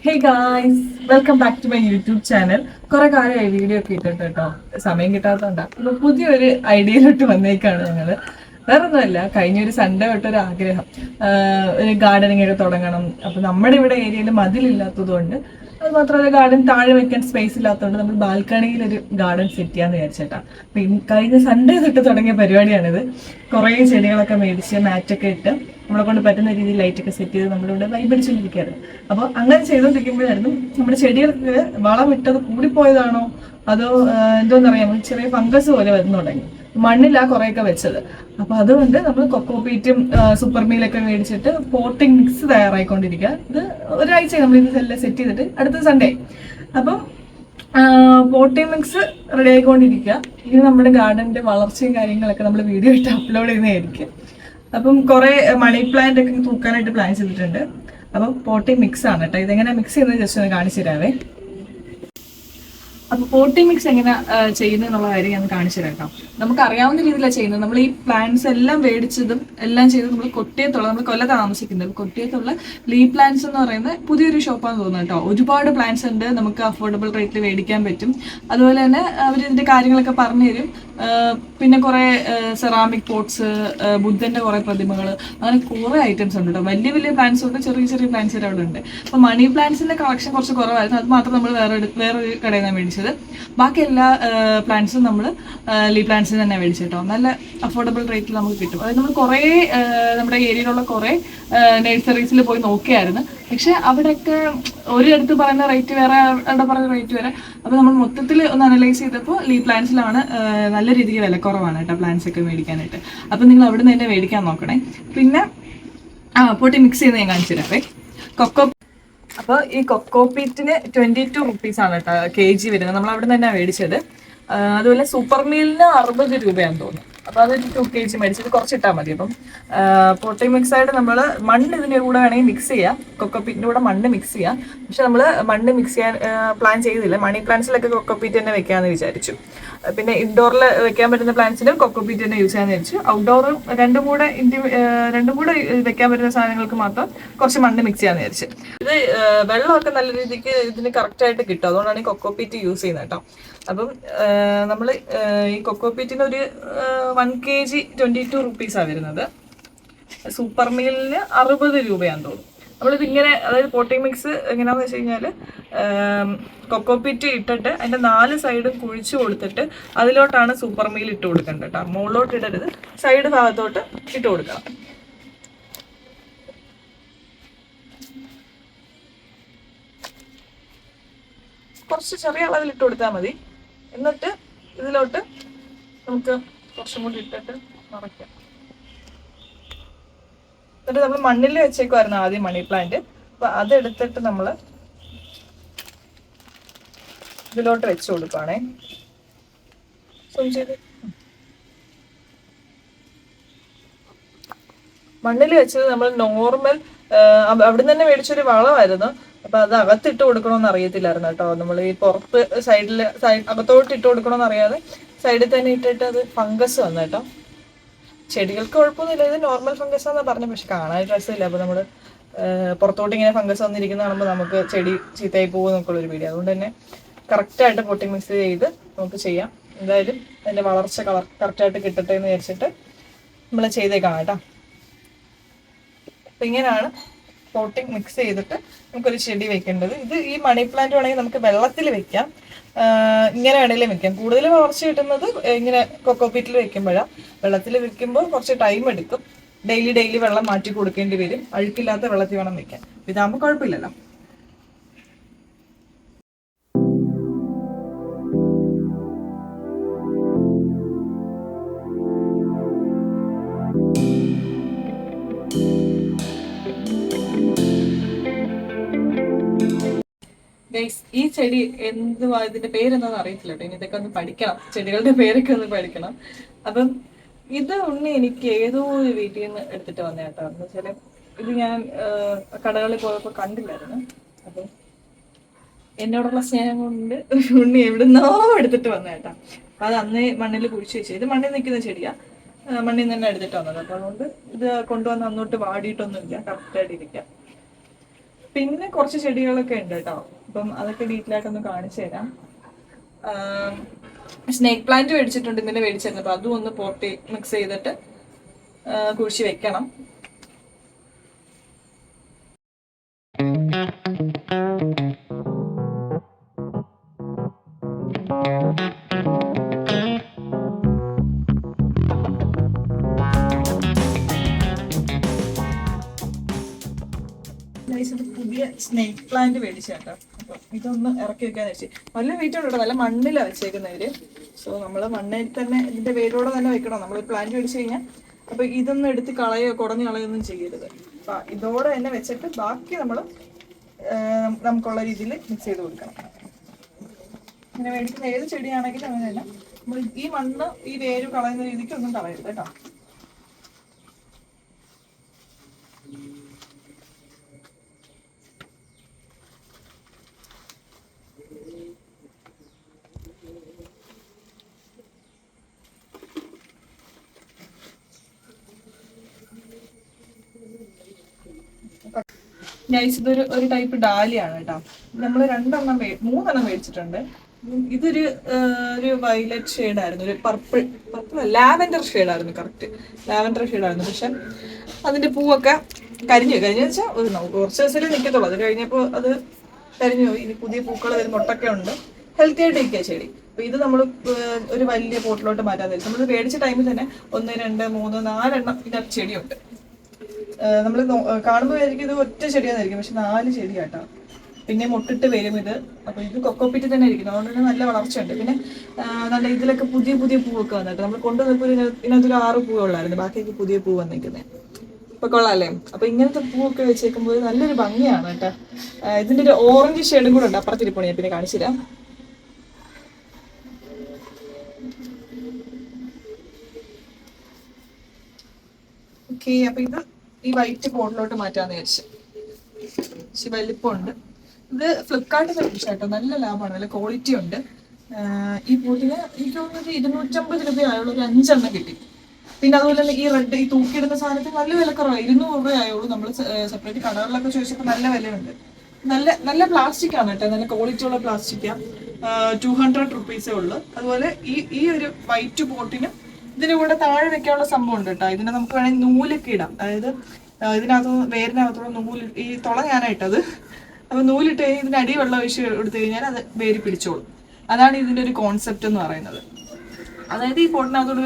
Hey guys, welcome back to my YouTube channel. കുറെ കാലമായി video ഒക്കെ ഇട്ടിട്ട് കേട്ടോ, സമയം കിട്ടാത്തതുകൊണ്ടാ. അപ്പൊ പുതിയൊരു ഐഡിയയിലോട്ട് വന്നേക്കാണ് ഞങ്ങള്. വേറൊന്നുമല്ല, കഴിഞ്ഞൊരു സൺഡേ തൊട്ടൊരു ആഗ്രഹം, ഒരു ഗാർഡനിങ് ഒക്കെ തുടങ്ങണം. അപ്പൊ നമ്മുടെ ഇവിടെ ഏരിയയിൽ മതിലില്ലാത്തത് കൊണ്ട്, അത് മാത്രമല്ല ഗാർഡൻ താഴെ വെക്കാൻ സ്പേസ് ഇല്ലാത്തതുകൊണ്ട് നമ്മൾ ബാൽക്കണിയിൽ ഒരു ഗാർഡൻ സെറ്റ് ചെയ്യാന്ന് വിചാരിച്ചേട്ടാ. അപ്പൊ കഴിഞ്ഞ സൺഡേ തൊട്ട് തുടങ്ങിയ പരിപാടിയാണിത്. കുറേ ചെടികളൊക്കെ മേടിച്ച് മാറ്റൊക്കെ ഇട്ട് നമ്മളെ കൊണ്ട് പറ്റുന്ന രീതിയിൽ ലൈറ്റൊക്കെ സെറ്റ് ചെയ്ത് നമ്മളിവിടെ വൈബടിച്ചുകൊണ്ടിരിക്കുകയായിരുന്നു. അപ്പോൾ അങ്ങനെ ചെയ്തുകൊണ്ടിരിക്കുമ്പോഴായിരുന്നു നമ്മുടെ ചെടികൾക്ക് വളം ഇട്ടത് കൂടിപ്പോയതാണോ അതോ എന്തോന്നറിയാമോ, ചെറിയ ഫംഗസ് പോലെ വരുന്നു തുടങ്ങി. മണ്ണിലാ കുറേയൊക്കെ വെച്ചത്. അപ്പൊ അതുകൊണ്ട് നമ്മൾ കൊക്കോപീറ്റും സൂപ്പർ മീലൊക്കെ മേടിച്ചിട്ട് പോട്ടിംഗ് മിക്സ് തയ്യാറായിക്കൊണ്ടിരിക്കുക. ഇത് ഒരാഴ്ച നമ്മൾ ഇത് എല്ലാം സെറ്റ് ചെയ്തിട്ട് അടുത്ത സൺഡേ അപ്പം പോട്ടിംഗ് മിക്സ് റെഡി ആയിക്കൊണ്ടിരിക്കുക. ഇത് നമ്മുടെ ഗാർഡന്റെ വളർച്ചയും കാര്യങ്ങളൊക്കെ നമ്മൾ വീഡിയോ ഇട്ട് അപ്ലോഡ് ചെയ്യുന്നതായിരിക്കും. അപ്പം കുറെ മണി പ്ലാന്റ് ഒക്കെ തൂക്കാനായിട്ട് പ്ലാൻ ചെയ്തിട്ടുണ്ട്. അപ്പം പോട്ടിംഗ് മിക്സ് ആണ് കേട്ടോ. ഇതെങ്ങനെ മിക്സ് ചെയ്യുന്നത് ജസ്റ്റ് ഒന്ന് കാണിച്ചു തരാവേ. അപ്പൊ പോട്ടി മിക്സ് എങ്ങനെ ചെയ്യുന്നത് എന്നുള്ള കാര്യം ഞാൻ കാണിച്ചു തരാം കേട്ടോ. നമുക്ക് അറിയാവുന്ന രീതിയിലാണ് ചെയ്യുന്നത്. നമ്മൾ ഈ പ്ലാന്റ്സ് എല്ലാം മേടിച്ചതും എല്ലാം ചെയ്ത് നമ്മൾ കൊട്ടിയത്തുള്ള, നമ്മൾ കൊല്ലത്താണ് താമസിക്കുന്നത്, കൊട്ടിയത്തുള്ള ലീ പ്ലാന്റ്സ് എന്ന് പറയുന്ന പുതിയൊരു ഷോപ്പാന്ന് തോന്നുന്നു കേട്ടോ. ഒരുപാട് പ്ലാന്റ്സ് ഉണ്ട്, നമുക്ക് അഫോർഡബിൾ റേറ്റിൽ മേടിക്കാൻ പറ്റും. അതുപോലെ തന്നെ അവർ ഇതിന്റെ കാര്യങ്ങളൊക്കെ പറഞ്ഞു തരും. പിന്നെ കുറെ സെറാമിക് പോട്ട്സ്, ബുദ്ധന്റെ കുറെ പ്രതിമകൾ, അങ്ങനെ കുറെ ഐറ്റംസ് ഉണ്ട് കേട്ടോ. വലിയ വലിയ പ്ലാന്റ്സ് ഉണ്ട്, ചെറിയ ചെറിയ പ്ലാന്റ്സ് അവിടെ ഉണ്ട്. അപ്പൊ മണി പ്ലാന്റ്സിന്റെ കളക്ഷൻ കുറച്ച് കുറവായിരുന്നു. അത് മാത്രം നമ്മൾ വേറൊരു കടയിൽ നിന്നാണ് മേടിച്ചത്. ബാക്കി എല്ലാ പ്ലാന്റ്സും നമ്മൾ ലീ പ്ലാന്റ്സിൽ തന്നെ മേടിച്ചു കേട്ടോ. നല്ല അഫോർഡബിൾ റേറ്റിൽ നമുക്ക് കിട്ടും. അതായത് നമ്മൾ കുറേ നമ്മുടെ ഏരിയയിലുള്ള കുറേ നഴ്സറീസിൽ പോയി നോക്കിയായിരുന്നു. പക്ഷെ അവിടെയൊക്കെ ഒരിടത്ത് പറയുന്ന റേറ്റ് വേറെ, അവിടെ പറയുന്ന റേറ്റ് വേറെ. അപ്പോൾ നമ്മൾ മൊത്തത്തിൽ ഒന്ന് അനലൈസ് ചെയ്തപ്പോൾ ലീ പ്ലാന്റ്സിലാണ് നല്ല രീതിക്ക് വില കുറവാണ് കേട്ടോ പ്ലാന്റ്സ് ഒക്കെ മേടിക്കാനായിട്ട്. അപ്പം നിങ്ങൾ അവിടെ നിന്ന് തന്നെ മേടിക്കാൻ നോക്കണേ. പിന്നെ പൊട്ടി മിക്സ് ചെയ്ത് ഞാൻ കാണിച്ചു തരാവേ. കൊക്കോ അപ്പോൾ ഈ കൊക്കോപീറ്റിന് 22 റുപ്പീസാണ് കേട്ടോ kg വരുന്നത്. നമ്മൾ അവിടെ നിന്ന് തന്നെയാണ് മേടിച്ചത്. അതുപോലെ സൂപ്പർ മീലിന് 60 രൂപയാണെന്ന് തോന്നുന്നു. അപ്പോൾ അതൊരു 2 kg മേടിച്ചിട്ട് കുറച്ചിട്ടാൽ മതി. അപ്പം പൊട്ടി മിക്സ് ആയിട്ട് നമ്മൾ മണ്ണ് ഇതിൻ്റെ കൂടെ വേണമെങ്കിൽ മിക്സ് ചെയ്യാം, കൊക്കോപീറ്റിൻ്റെ കൂടെ മണ്ണ് മിക്സ് ചെയ്യാം. പക്ഷെ നമ്മൾ മണ്ണ് മിക്സ് ചെയ്യാൻ പ്ലാൻ ചെയ്തില്ല. മണി പ്ലാന്റ്സിലൊക്കെ കൊക്കോപീറ്റ് തന്നെ വെക്കാമെന്ന് വിചാരിച്ചു. പിന്നെ ഇൻഡോറിൽ വെക്കാൻ പറ്റുന്ന പ്ലാന്റ്സിലും കൊക്കോപീറ്റ് തന്നെ യൂസ് ചെയ്യാമെന്ന് വിചാരിച്ചു. ഔട്ട്ഡോറും രണ്ടും കൂടെ വെക്കാൻ പറ്റുന്ന സാധനങ്ങൾക്ക് മാത്രം കുറച്ച് മണ്ണ് മിക്സ് ചെയ്യാമെന്ന് വിചാരിച്ചു. ഇത് വെള്ളമൊക്കെ നല്ല രീതിക്ക് ഇതിന് കറക്റ്റായിട്ട് കിട്ടും. അതുകൊണ്ടാണ് ഈ കൊക്കോപീറ്റ് യൂസ് ചെയ്യുന്നത് കേട്ടോ. അപ്പം നമ്മൾ ഈ കൊക്കോപീറ്റിന് ഒരു 1 kg 22 റുപ്പീസാണ് വരുന്നത്. സൂപ്പർ മീലിന് 60 രൂപയാണെന്ന് തോന്നുന്നു. നമ്മളിത് ഇങ്ങനെ, അതായത് പോട്ടിംഗ് മിക്സ് എങ്ങനെയാണെന്ന് വെച്ച് കഴിഞ്ഞാൽ കൊക്കോപീറ്റ് ഇട്ടിട്ട് അതിൻ്റെ 4 സൈഡും കുഴിച്ചു കൊടുത്തിട്ട് അതിലോട്ടാണ് സൂപ്പർ മീൽ ഇട്ട് കൊടുക്കേണ്ടത് കേട്ടോ. മുകളിലോട്ട് ഇടരുത്, സൈഡ് ഭാഗത്തോട്ട് ഇട്ട് കൊടുക്കണം. കുറച്ച് ചെറിയ അളവിൽ ഇട്ട് കൊടുത്താൽ മതി. എന്നിട്ട് ഇതിലോട്ട് നമുക്ക് കുറച്ചും കൂടി ഇട്ടിട്ട് നിറയ്ക്കാം. എന്നിട്ട് നമ്മൾ മണ്ണിൽ വെച്ചേക്കുമായിരുന്നു ആദ്യം മണി പ്ലാന്റ്. അപ്പൊ അതെടുത്തിട്ട് നമ്മൾ ഇതിലോട്ട് വെച്ച് കൊടുക്കുകയാണേ. മണ്ണിൽ വെച്ചത് നമ്മൾ നോർമൽ അവിടെ തന്നെ മേടിച്ചൊരു വളമായിരുന്നു. അപ്പൊ അത് അകത്തിട്ട് കൊടുക്കണമെന്ന് അറിയത്തില്ലായിരുന്നു കേട്ടോ. നമ്മൾ ഈ പുറത്ത് അകത്തോട്ട് ഇട്ട് കൊടുക്കണമെന്ന് അറിയാതെ സൈഡിൽ തന്നെ ഇട്ടിട്ട് അത് ഫംഗസ് വന്നു കേട്ടോ. ചെടികൾക്ക് കുഴപ്പമൊന്നുമില്ല, ഇത് നോർമൽ ഫംഗസ് ആണെന്ന് പറഞ്ഞു. പക്ഷെ കാണാൻ രസമില്ല. അപ്പൊ നമ്മൾ പുറത്തോട്ട് ഇങ്ങനെ ഫംഗസ് വന്നിരിക്കുന്ന കാണുമ്പോൾ നമുക്ക് ചെടി ചീത്തയായി പോകും എന്നൊക്കെയുള്ളൊരു പേടി. അതുകൊണ്ട് തന്നെ കറക്റ്റായിട്ട് പൊട്ടിംഗ് മിക്സ് ചെയ്ത് നമുക്ക് ചെയ്യാം. എന്തായാലും അതിന്റെ വളർച്ച കറക്റ്റായിട്ട് കിട്ടട്ടെ എന്ന് വിചാരിച്ചിട്ട് നമ്മൾ ചെയ്തേക്കാം കേട്ടോ. അപ്പൊ ഇങ്ങനെയാണ് പോട്ടിംഗ് മിക്സ് ചെയ്തിട്ട് നമുക്കൊരു ചെടി വെക്കേണ്ടത്. ഇത് ഈ മണി പ്ലാന്റ് വേണമെങ്കിൽ നമുക്ക് വെള്ളത്തിൽ വെക്കാം, ഇങ്ങനെ വേണമെങ്കിലും വെക്കാം. കൂടുതൽ വളർച്ച കിട്ടുന്നത് ഇങ്ങനെ കൊക്കോപീറ്റിൽ വെക്കുമ്പോഴാണ്. വെള്ളത്തിൽ വെക്കുമ്പോൾ കുറച്ച് ടൈം എടുക്കും. ഡെയിലി വെള്ളം മാറ്റി കൊടുക്കേണ്ടി വരും. അഴുക്കില്ലാത്ത വെള്ളത്തിൽ വേണം വെക്കാൻ. ഇതാകുമ്പോൾ കുഴപ്പമില്ലല്ലോ. ഈ ചെടി എന്തുവാ, ഇതിന്റെ പേരെന്താന്ന് അറിയത്തില്ല കേട്ടോ. ഇനി ഇതൊക്കെ ഒന്ന് പഠിക്കണം, ചെടികളുടെ പേരൊക്കെ ഒന്ന് പഠിക്കണം. അപ്പം ഇത് എനിക്ക് ഏതോ ഒരു വീട്ടിൽ നിന്ന് എടുത്തിട്ട് വന്ന കേട്ടോ. എന്ന് വെച്ചാല് ഇത് ഞാൻ കടകളിൽ പോയപ്പോൾ കണ്ടില്ലായിരുന്നു. അപ്പം എന്നോടുള്ള സ്നേഹം കൊണ്ട് ഉണ്ണി എവിടുന്നോ എടുത്തിട്ട് വന്ന കേട്ടോ. അപ്പൊ അത് അന്ന് മണ്ണിൽ കുഴിച്ചു വെച്ചു. ഇത് മണ്ണിൽ നിൽക്കുന്ന ചെടിയാ, മണ്ണിൽ നിന്ന് തന്നെ എടുത്തിട്ട് വന്നത്. അപ്പൊ അതുകൊണ്ട് ഇത് കൊണ്ടുവന്ന് അന്നോട്ട് വാടിയിട്ടൊന്നുമില്ല, കറക്റ്റായിട്ട് ഇരിക്കാം. പിന്നെ കുറച്ച് ചെടികളൊക്കെ ഉണ്ട് കേട്ടോ. അപ്പം അതൊക്കെ ഡീറ്റെയിൽ ആയിട്ടൊന്ന് കാണിച്ചു തരാം. സ്നേക്ക് പ്ലാന്റ് മേടിച്ചിട്ടുണ്ട്, ഇന്നലെ മേടിച്ചിരുന്നു. അപ്പൊ അതും ഒന്ന് പോട്ടി മിക്സ് ചെയ്തിട്ട് കുഴിച്ച് വെക്കണം. പുതിയ സ്നേക്ക് പ്ലാന്റ് മേടിച്ചാട്ടോ. അപ്പൊ ഇതൊന്ന് ഇറക്കി വെക്കാന്ന് വെച്ച്. നല്ല വെയിറ്റ് ഉണ്ട്, നല്ല മണ്ണിലാണ് വെച്ചേക്കുന്നവര്. സോ നമ്മള് മണ്ണിൽ തന്നെ ഇതിന്റെ വേരോടെ തന്നെ വെക്കണം. നമ്മൾ പ്ലാന്റ് മേടിച്ചു കഴിഞ്ഞാൽ അപ്പൊ ഇതൊന്നും എടുത്ത് കുടഞ്ഞു കളയൊന്നും ചെയ്യരുത്. അപ്പൊ ഇതോടെ തന്നെ വെച്ചിട്ട് ബാക്കി നമുക്കുള്ള രീതിയിൽ മിക്സ് ചെയ്ത് കൊടുക്കണം. ഇങ്ങനെ മേടിക്കുന്ന ഏത് ചെടിയാണെങ്കിലും അങ്ങനെ തന്നെ നമ്മൾ ഈ മണ്ണ് ഈ വേര് കളയുന്ന രീതിക്ക് ഒന്നും കളയരുത് കേട്ടോ. ഇതൊരു ടൈപ്പ് ഡാലിയാണ് കേട്ടോ. നമ്മൾ 3 മേടിച്ചിട്ടുണ്ട്. ഇതൊരു വയലറ്റ് ഷെയ്ഡായിരുന്നു, ഒരു പർപ്പിൾ ലാവൻഡർ ഷെയ്ഡായിരുന്നു. കറക്റ്റ് ലാവൻഡർ ഷെയ്ഡായിരുന്നു. പക്ഷെ അതിന്റെ പൂവൊക്കെ കരിഞ്ഞു വെച്ചാൽ കുറച്ച് ദിവസമേ നിൽക്കത്തുള്ളൂ. അത് കഴിഞ്ഞപ്പോൾ അത് കരിഞ്ഞു പോയി. ഇനി പുതിയ പൂക്കൾ വരുന്ന മൊട്ടൊക്കെ ഉണ്ട്. ഹെൽത്തി ആയിട്ട് ഇരിക്കുക ചെടി. അപ്പൊ ഇത് നമ്മൾ ഒരു വലിയ പോട്ടിലോട്ട് മാറ്റാൻ നമ്മൾ മേടിച്ച ടൈമിൽ തന്നെ 1, 2, 3, 4 എണ്ണം ഇതിനകത്ത് ചെടിയുണ്ട്. നമ്മൾ കാണുമ്പോൾ ആയിരിക്കും ഇത് ഒറ്റ ചെടിയാന്നായിരിക്കും, പക്ഷെ 4 ചെടിയാട്ടോ. പിന്നെ മുട്ടിട്ട് വരും ഇത്. അപ്പൊ ഇത് കൊക്കോപ്പിറ്റ് തന്നെ ഇരിക്കുന്നു, അതുകൊണ്ട് തന്നെ നല്ല വളർച്ചയുണ്ട്. പിന്നെ നല്ല ഇതിലൊക്കെ പുതിയ പൂവൊക്കെ വന്നിട്ട് നമ്മൾ കൊണ്ടുവന്നപ്പോൾ ഇതിനകത്തൊരു 6 പൂവുള്ളായിരുന്നു, ബാക്കിയൊക്കെ പുതിയ പൂ വന്നിരിക്കുന്നത്. ഇപ്പൊ കൊള്ളാല്ലേ? അപ്പൊ ഇങ്ങനത്തെ പൂവൊക്കെ വെച്ചേക്കുമ്പോൾ നല്ലൊരു ഭംഗിയാണ് കേട്ടോ. ഇതിന്റെ ഒരു ഓറഞ്ച് ഷെയ്ഡും കൂടെ ഉണ്ട്, അപ്പുറത്തിരിപ്പോ ഞാൻ പിന്നെ കാണിച്ചുതരാം. ഓക്കെ, അപ്പൊ ഇത് ഈ വൈറ്റ് ബോർഡിലോട്ട് മാറ്റാന്ന് വിചാരിച്ചു. പക്ഷെ വലിപ്പമുണ്ട്. ഇത് ഫ്ലിപ്കാർട്ടിൽ മേടിച്ച കേട്ടോ. നല്ല ലാഭമാണ്, നല്ല ക്വാളിറ്റി ഉണ്ട്. ഈ പൂട്ടിന് എനിക്ക് തോന്നുന്നത് 250 രൂപയായുള്ളൂ, ഒരു 5 എണ്ണം കിട്ടി. പിന്നെ അതുപോലെ തന്നെ ഈ റെഡ് ഈ തൂക്കിയിടുന്ന സാധനത്തിന് നല്ല വിലക്കുറവാണ്, 200 രൂപയായുള്ളൂ. നമ്മൾ സെപ്പറേറ്റ് കടകളിലൊക്കെ ചോദിച്ചപ്പോൾ നല്ല വിലയുണ്ട്. നല്ല പ്ലാസ്റ്റിക് ആണ് കേട്ടോ, നല്ല ക്വാളിറ്റി ഉള്ള പ്ലാസ്റ്റിക്കാണ്. 200 റുപ്പീസേ ഉള്ളൂ. അതുപോലെ ഈ ഒരു വൈറ്റ് പോട്ടിന് ഇതിന് കൂടെ താഴെ വെക്കാനുള്ള സംഭവം ഉണ്ട് കേട്ടോ. ഇതിനെ നമുക്ക് വേണമെങ്കിൽ നൂലൊക്കെ ഇടാം. അതായത് വേരിനകത്തുള്ള നൂല്, ഈ തുള ഞാനായിട്ടത്. അപ്പൊ നൂലിട്ട് കഴിഞ്ഞാൽ ഇതിന് അടി വെള്ളം ഒഴിച്ച് എടുത്തു കഴിഞ്ഞാൽ അത് വേരി പിടിച്ചോളും. അതാണ് ഇതിന്റെ ഒരു കോൺസെപ്റ്റ് എന്ന് പറയുന്നത്. അതായത് ഈ പോട്ടിനകത്തോട്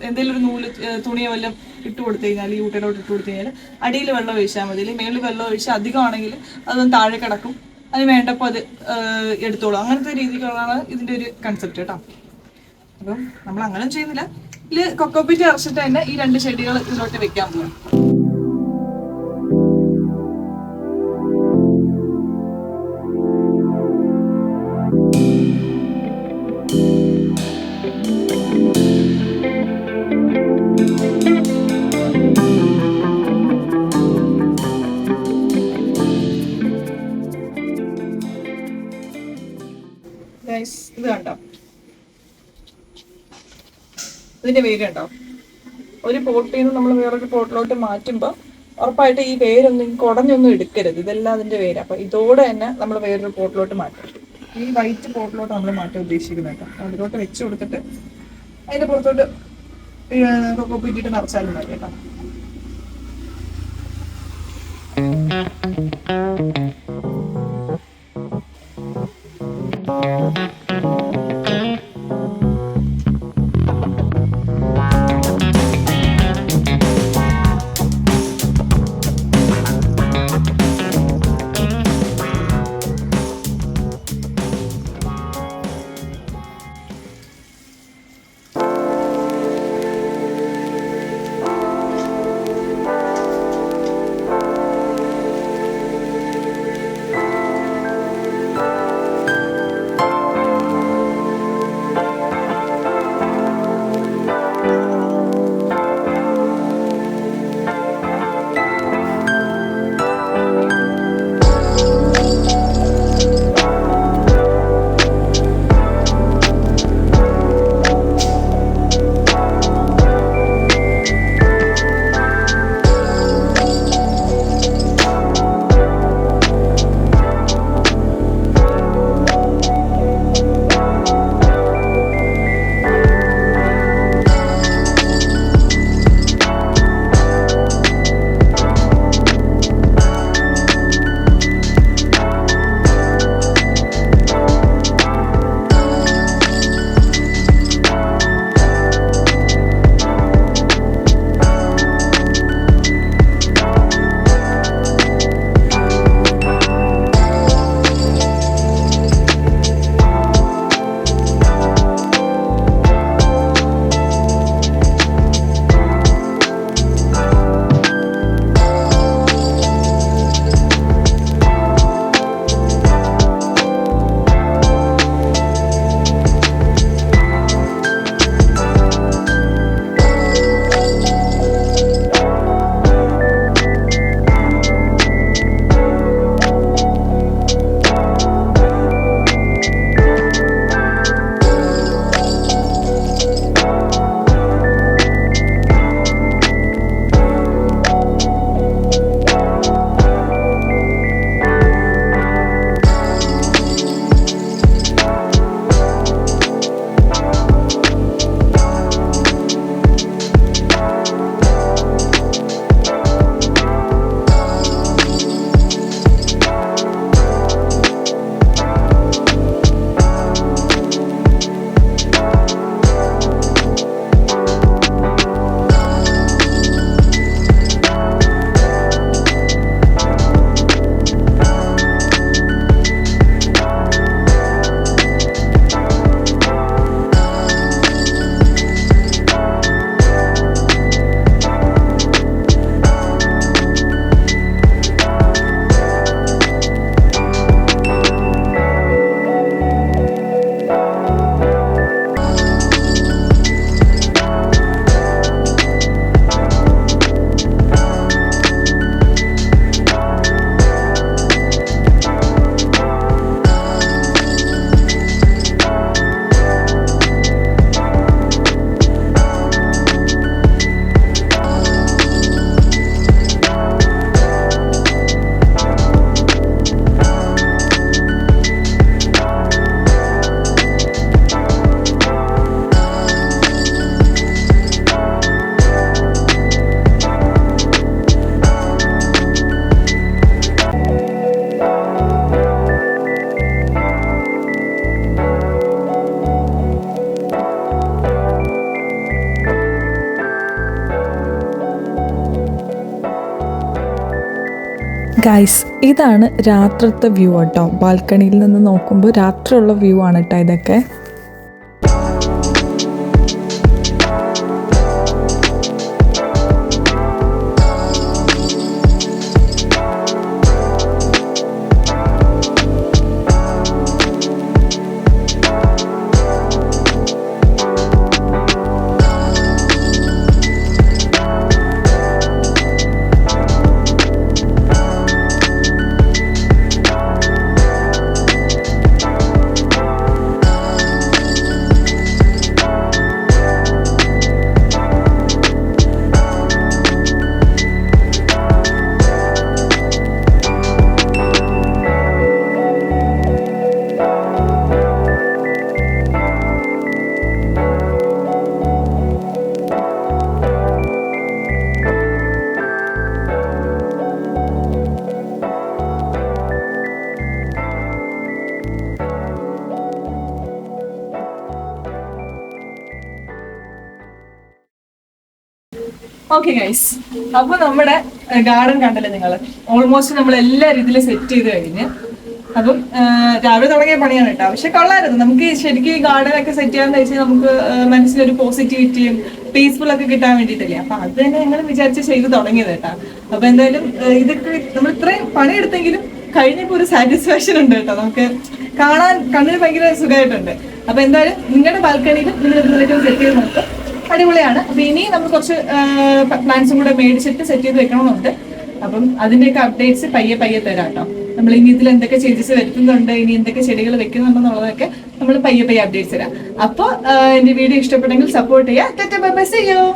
എന്തെങ്കിലും ഒരു നൂല് തുണിയോ വല്ലതും ഇട്ട് കൊടുത്തു കഴിഞ്ഞാൽ, ഈ ഊട്ടയിലോട്ട് ഇട്ട് കൊടുത്തു കഴിഞ്ഞാൽ അടിയിൽ വെള്ളം ഒഴിച്ചാൽ മതി. അല്ലെങ്കിൽ മേളിൽ വെള്ളം ഒഴിച്ചാൽ അധികമാണെങ്കിൽ അതൊന്ന് താഴെ കിടക്കും, അതിന് വേണ്ടപ്പോൾ അത് എടുത്തോളും. അങ്ങനത്തെ രീതിക്കുള്ളതാണ് ഇതിന്റെ ഒരു കൺസെപ്റ്റ് കേട്ടോ. അപ്പം നമ്മൾ അങ്ങനെ ചെയ്യുന്നില്ല. ഇതിൽ കൊക്കോപ്പിറ്റ് അരച്ചിട്ട് തന്നെ ഈ 2 ചെടികൾ ഇതിലോട്ട് വെക്കാൻ പോകാം. ഇത് കണ്ടോ, ഇതിന്റെ വേര് കണ്ടോ? ഒരു പോട്ടിൽ നിന്ന് നമ്മൾ വേറൊരു പോട്ടിലോട്ട് മാറ്റുമ്പോൾ ഉറപ്പായിട്ട് ഈ വേരൊന്നും കുടഞ്ഞൊന്നും എടുക്കരുത്. ഇതെല്ലാം അതിന്റെ വേര്. അപ്പൊ ഇതോടെ തന്നെ നമ്മൾ വേറൊരു പോട്ടിലോട്ട് മാറ്റും. ഈ വൈറ്റ് പോട്ടിലോട്ട് നമ്മൾ മാറ്റാൻ ഉദ്ദേശിക്കുന്നത് കേട്ടോ. അതിലോട്ട് വെച്ച് കൊടുത്തിട്ട് അതിന്റെ പുറത്തോട്ട് കൊക്കോപ്പിറ്റിട്ട് നിറച്ചാലും മതി കേട്ടോ. ഗൈസ്, ഇതാണ് രാത്രിത്തെ വ്യൂ കേട്ടോ. ബാൽക്കണിയിൽ നിന്ന് നോക്കുമ്പോൾ രാത്രിയുള്ള വ്യൂ ആണ് കേട്ടോ ഇതൊക്കെ. ഓക്കെ ഗൈസ്, അപ്പൊ നമ്മുടെ ഗാർഡൻ കണ്ടല്ലേ നിങ്ങൾ. ഓൾമോസ്റ്റ് നമ്മൾ എല്ലാ രീതിയിലും സെറ്റ് ചെയ്ത് കഴിഞ്ഞ്. അപ്പം രാവിലെ തുടങ്ങിയ പണിയാണ് കേട്ടോ. പക്ഷെ കൊള്ളായിരുന്നു. നമുക്ക് ശരിക്കും ഈ ഗാർഡൻ ഒക്കെ സെറ്റ് ചെയ്യാന്ന് വെച്ചാൽ നമുക്ക് മനസ്സിലൊരു പോസിറ്റിവിറ്റിയും പീസ്ഫുൾ ഒക്കെ കിട്ടാൻ വേണ്ടിയിട്ടല്ലേ. അപ്പൊ അത് തന്നെ ഞങ്ങൾ വിചാരിച്ച് ചെയ്ത് തുടങ്ങിയത് കേട്ടോ. അപ്പൊ എന്തായാലും ഇതൊക്കെ നമ്മൾ ഇത്രയും പണിയെടുത്തെങ്കിലും കഴിഞ്ഞപ്പോ ഒരു സാറ്റിസ്ഫാക്ഷൻ ഉണ്ട് കേട്ടോ. നമുക്ക് കാണാൻ കണ്ണിന് ഭയങ്കര സുഖമായിട്ടുണ്ട്. അപ്പൊ എന്തായാലും നിങ്ങളുടെ ബാൽക്കണിയിൽ നിങ്ങൾ എന്തെങ്കിലും സെറ്റ് ചെയ്ത് നോക്കുക, അടിപൊളിയാണ്. അപ്പൊ ഇനി നമ്മൾ കുറച്ച് പ്ലാന്റ്സും കൂടെ മേടിച്ചിട്ട് സെറ്റ് ചെയ്ത് വെക്കണമെന്നുണ്ട്. അപ്പം അതിന്റെയൊക്കെ അപ്ഡേറ്റ്സ് പയ്യെ തരാം കേട്ടോ. നമ്മൾ ഇനി ഇതിൽ എന്തൊക്കെ ചേഞ്ചസ് വരുത്തുന്നുണ്ട്, ഇനി എന്തൊക്കെ ചെടികൾ വെക്കുന്നുണ്ടെന്നുള്ളതൊക്കെ നമ്മൾ പയ്യെ അപ്ഡേറ്റ്സ് തരാം. അപ്പോൾ എന്റെ വീഡിയോ ഇഷ്ടപ്പെട്ടെങ്കിൽ സപ്പോർട്ട് ചെയ്യുക.